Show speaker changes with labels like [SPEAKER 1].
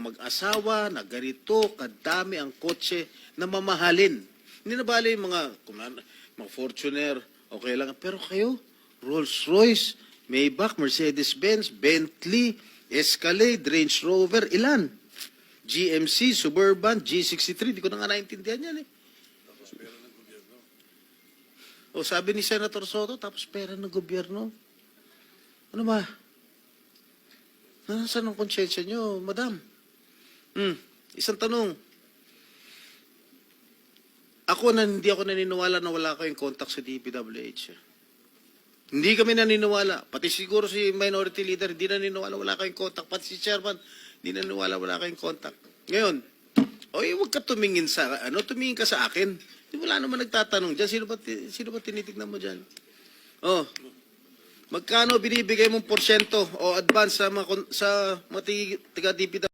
[SPEAKER 1] mag-asawa na ganito, kadami ang kotse na mamahalin. Hindi na bali yung mga Fortuner, okay lang. Pero kayo, Rolls-Royce, Maybach, Mercedes-Benz, Bentley, Escalade, Range Rover, ilan? GMC, Suburban, G63, di ko na nga naintindihan yan eh. O sabi ni Senator Soto, tapos pera ng gobyerno. Ano ba? Nasaan ang konsyensya nyo, madam? Isang tanong. Hindi ako naniniwala na wala kayong contact sa DPWH. Hindi kami naniniwala. Pati siguro si Minority Leader, hindi naniniwala wala kayong contact. Pati si Chairman, hindi naniniwala wala kayong contact. Ngayon, huwag ka tumingin tumingin ka sa akin. Wala naman nagtatanong dyan. Sino ba tinitignan mo dyan? Magkano binibigay mong porsyento o advance sa mga taga-DPWH?